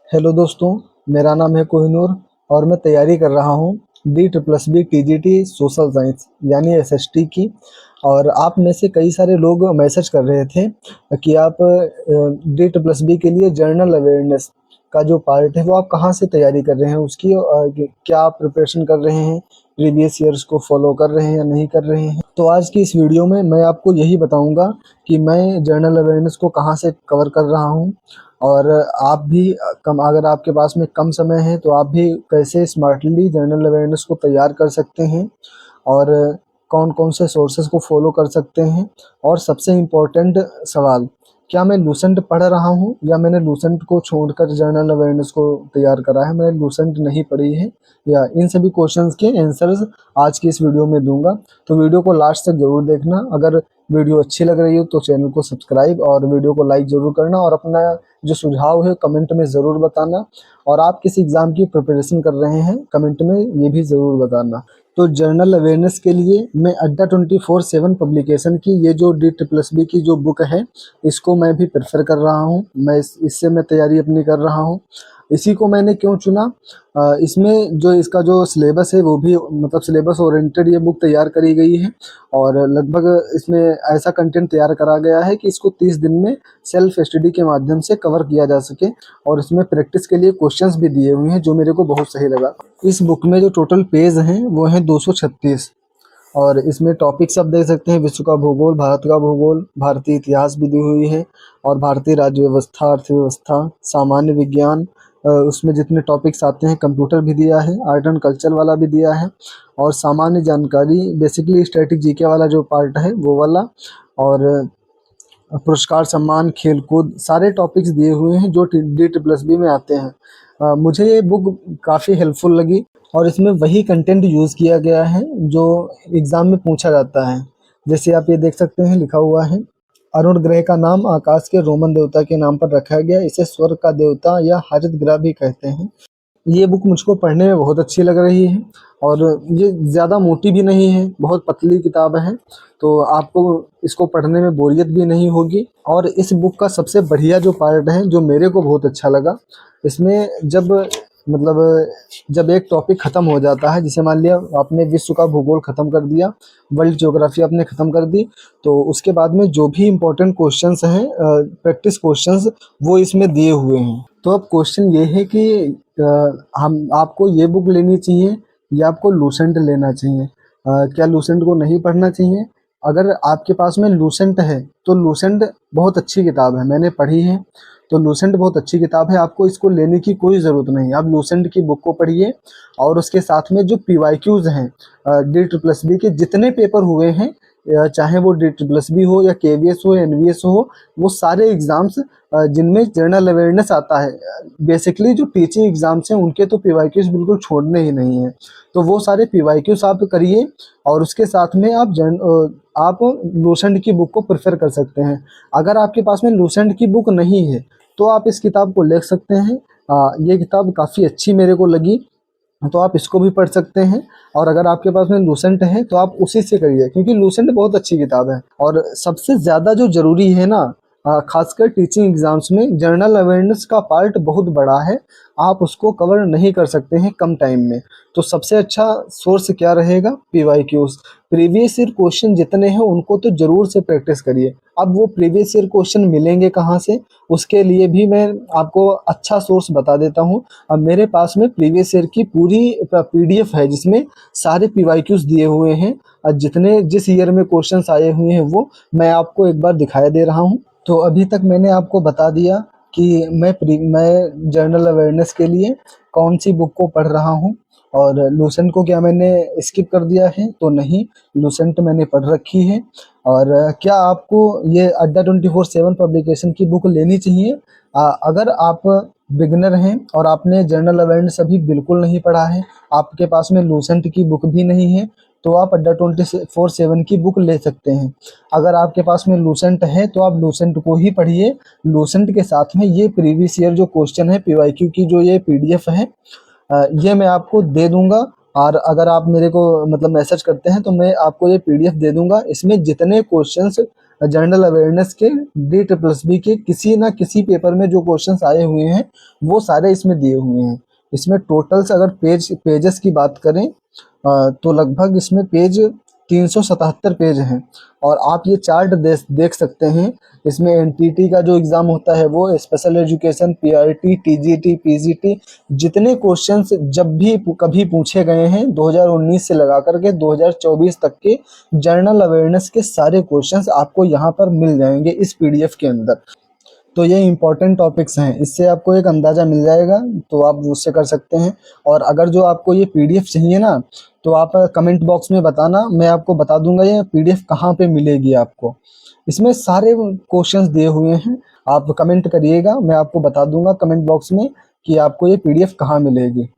Hello दोस्तों, मेरा नाम है कोहिनूर और मैं तैयारी कर रहा हूँ DSSB TGT सोशल साइंस यानी SST की। और आप में से कई सारे लोग मैसेज कर रहे थे कि आप DSSB के लिए जर्नल अवेयरनेस का जो पार्ट है वो आप कहाँ से तैयारी कर रहे हैं उसकी, क्या आप प्रिपरेशन कर रहे हैं, प्रीवियस ईयर्स को फॉलो कर रहे हैं या नहीं कर रहे हैं। तो आज की इस वीडियो में मैं आपको यही बताऊंगा कि मैं जर्नल अवेयरनेस को कहाँ से कवर कर रहा हूँ, और आप भी कम अगर आपके पास में कम समय है तो आप भी कैसे स्मार्टली जनरल अवेयरनेस को तैयार कर सकते हैं और कौन कौन से सोर्सेज को फॉलो कर सकते हैं। और सबसे इम्पोर्टेंट सवाल, क्या मैं लूसेंट पढ़ रहा हूँ या मैंने लूसेंट को छोड़कर जनरल अवेयरनेस को तैयार करा है, मैंने लूसेंट नहीं पढ़ी है, या इन सभी क्वेश्चंस के आंसर्स आज की इस वीडियो में दूंगा। तो वीडियो को लास्ट तक जरूर देखना। अगर वीडियो अच्छी लग रही हो तो चैनल को सब्सक्राइब और वीडियो को लाइक जरूर करना, और अपना जो सुझाव है कमेंट में ज़रूर बताना। और आप किस एग्ज़ाम की प्रिपरेशन कर रहे हैं कमेंट में ये भी ज़रूर बताना। तो जर्नल अवेयरनेस के लिए मैं अड्डा 24/7 पब्लिकेशन की ये जो DSSB की जो बुक है इसको मैं भी प्रेफर कर रहा हूँ। इससे मैं तैयारी अपनी कर रहा हूँ। इसी को मैंने क्यों चुना, इसमें जो इसका जो सिलेबस है वो भी मतलब सिलेबस ओरिएंटेड ये बुक तैयार करी गई है, और लगभग इसमें ऐसा कंटेंट तैयार करा गया है कि इसको 30 दिन में सेल्फ स्टडी के माध्यम से कवर किया जा सके। और इसमें प्रैक्टिस के लिए क्वेश्चंस भी दिए हुए हैं जो मेरे को बहुत सही लगा। इस बुक में जो टोटल पेज हैं वो हैं 236, और इसमें टॉपिक्स आप देख सकते हैं: विश्व का भूगोल, भारत का भूगोल, भारतीय इतिहास भी दी हुई है, और भारतीय राज्य व्यवस्था, अर्थव्यवस्था, सामान्य विज्ञान, उसमें जितने टॉपिक्स आते हैं, कंप्यूटर भी दिया है, आर्ट एंड कल्चर वाला भी दिया है, और सामान्य जानकारी बेसिकली स्टैटिक जीके वाला जो पार्ट है वो वाला, और पुरस्कार, सम्मान, खेलकूद, सारे टॉपिक्स दिए हुए हैं जो DSSB में आते हैं। मुझे ये बुक काफ़ी हेल्पफुल लगी, और इसमें वही कंटेंट यूज़ किया गया है जो एग्ज़ाम में पूछा जाता है। जैसे आप ये देख सकते हैं, लिखा हुआ है अरुण ग्रह का नाम आकाश के रोमन देवता के नाम पर रखा गया, इसे स्वर्ग का देवता या हरित ग्रह भी कहते हैं। ये बुक मुझको पढ़ने में बहुत अच्छी लग रही है, और ये ज़्यादा मोटी भी नहीं है, बहुत पतली किताब है, तो आपको इसको पढ़ने में बोरियत भी नहीं होगी। और इस बुक का सबसे बढ़िया जो पार्ट है जो मेरे को बहुत अच्छा लगा, इसमें जब एक टॉपिक ख़त्म हो जाता है, जैसे मान लिया आपने विश्व का भूगोल ख़त्म कर दिया, वर्ल्ड ज्योग्राफी आपने ख़त्म कर दी, तो उसके बाद में जो भी इम्पोर्टेंट क्वेश्चंस हैं, प्रैक्टिस क्वेश्चंस, वो इसमें दिए हुए हैं। तो अब क्वेश्चन ये है कि हम आपको ये बुक लेनी चाहिए या आपको लूसेंट लेना चाहिए। क्या लूसेंट को नहीं पढ़ना चाहिए? अगर आपके पास में लूसेंट है तो लूसेंट बहुत अच्छी किताब है, मैंने पढ़ी है, तो लूसेंट बहुत अच्छी किताब है, आपको इसको लेने की कोई ज़रूरत नहीं। आप लूसेंट की बुक को पढ़िए, और उसके साथ में जो PYQs हैं DSSB के जितने पेपर हुए हैं, चाहे वो DSSB हो या KVS हो, NVS हो, वो सारे एग्ज़ाम्स जिनमें जनरल अवेयरनेस आता है, बेसिकली जो टीचिंग एग्ज़ाम्स हैं उनके तो PYQs बिल्कुल छोड़ने ही नहीं हैं। तो वो सारे PYQs आप करिए, और उसके साथ में आप लूसेंट की बुक को प्रेफर कर सकते हैं। अगर आपके पास में लूसेंट की बुक नहीं है तो आप इस किताब को ले सकते हैं। ये किताब काफ़ी अच्छी मेरे को लगी, तो आप इसको भी पढ़ सकते हैं। और अगर आपके पास में लूसेंट है तो आप उसी से करिए, क्योंकि लूसेंट बहुत अच्छी किताब है। और सबसे ज़्यादा जो ज़रूरी है ना, खासकर टीचिंग एग्ज़ाम्स में जनरल अवेयरनेस का पार्ट बहुत बड़ा है, आप उसको कवर नहीं कर सकते हैं कम टाइम में। तो सबसे अच्छा सोर्स क्या रहेगा? PYQs, प्रीवियस ईयर क्वेश्चन जितने हैं उनको तो ज़रूर से प्रैक्टिस करिए। अब वो प्रीवियस ईयर क्वेश्चन मिलेंगे कहाँ से, उसके लिए भी मैं आपको अच्छा सोर्स बता देता हूँ। अब मेरे पास में प्रीवियस ईयर की पूरी PDF है जिसमें सारे PYQs दिए हुए हैं, और जितने जिस ईयर में क्वेश्चंस आए हुए हैं वो मैं आपको एक बार दिखाई दे रहा हूँ। तो अभी तक मैंने आपको बता दिया कि मैं जर्नल अवेयरनेस के लिए कौन सी बुक को पढ़ रहा हूँ, और लूसेंट को क्या मैंने स्किप कर दिया है? तो नहीं, लूसेंट मैंने पढ़ रखी है। और क्या आपको ये अड्डा 24/7 पब्लिकेशन की बुक लेनी चाहिए? अगर आप बिगिनर हैं और आपने जनरल अवेयरनेस अभी बिल्कुल नहीं पढ़ा है, आपके पास में लूसेंट की बुक भी नहीं है, तो आप अड्डा 24/7 की बुक ले सकते हैं। अगर आपके पास में लूसेंट है तो आप लूसेंट को ही पढ़िए। लूसेंट के साथ में ये प्रीवियस ईयर जो क्वेश्चन है PYQ की जो ये PDF है, ये मैं आपको दे दूंगा। और अगर आप मेरे को मैसेज करते हैं तो मैं आपको ये PDF दे दूंगा। इसमें जितने क्वेश्चंस जनरल अवेयरनेस के D++ के किसी ना किसी पेपर में जो क्वेश्चंस आए हुए हैं वो सारे इसमें दिए हुए हैं। इसमें टोटल्स अगर पेजेस की बात करें तो लगभग इसमें पेज 377 पेज हैं। और आप ये चार्ट देख सकते हैं। इसमें एनटीटी का जो एग्ज़ाम होता है वो, special education, PRT, TGT, PGT, जितने क्वेश्चंस जब भी कभी पूछे गए हैं 2019 से लगा करके 2024 तक के जनरल अवेयरनेस के सारे क्वेश्चंस आपको यहाँ पर मिल जाएंगे इस पीडीएफ के अंदर। तो ये इम्पोर्टेंट टॉपिक्स हैं, इससे आपको एक अंदाज़ा मिल जाएगा, तो आप उससे कर सकते हैं। और अगर जो आपको ये पीडीएफ चाहिए ना, तो आप कमेंट बॉक्स में बताना, मैं आपको बता दूंगा ये पीडीएफ कहाँ पे मिलेगी आपको। इसमें सारे क्वेश्चंस दिए हुए हैं, आप कमेंट करिएगा, मैं आपको बता दूंगा कमेंट बॉक्स में कि आपको ये पीडीएफ कहाँ मिलेगी।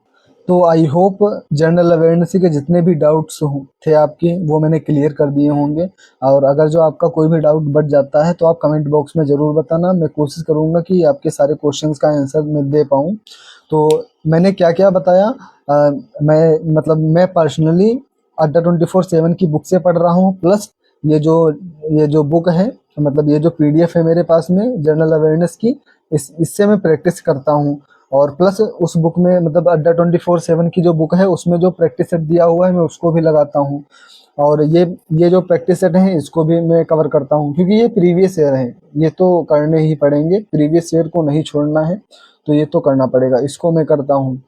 तो आई होप जनरल अवेयरनेस के जितने भी डाउट्स थे आपके वो मैंने क्लियर कर दिए होंगे। और अगर जो आपका कोई भी डाउट बच जाता है तो आप कमेंट बॉक्स में ज़रूर बताना, मैं कोशिश करूँगा कि आपके सारे क्वेश्चंस का आंसर मैं दे पाऊँ। तो मैंने क्या क्या बताया, मैं पर्सनली अड्डा 24/7 की बुक से पढ़ रहा हूँ, प्लस ये जो बुक है, मतलब ये जो पीडीएफ है मेरे पास में जनरल अवेयरनेस की, इससे मैं प्रैक्टिस करता हूँ। और प्लस उस बुक में, मतलब अड्डा 24/7 की जो बुक है उसमें जो प्रैक्टिस सेट दिया हुआ है मैं उसको भी लगाता हूँ। और ये जो प्रैक्टिस सेट हैं इसको भी मैं कवर करता हूँ, क्योंकि ये प्रीवियस ईयर है, ये तो करने ही पड़ेंगे, प्रीवियस ईयर को नहीं छोड़ना है, तो ये तो करना पड़ेगा, इसको मैं करता हूँ।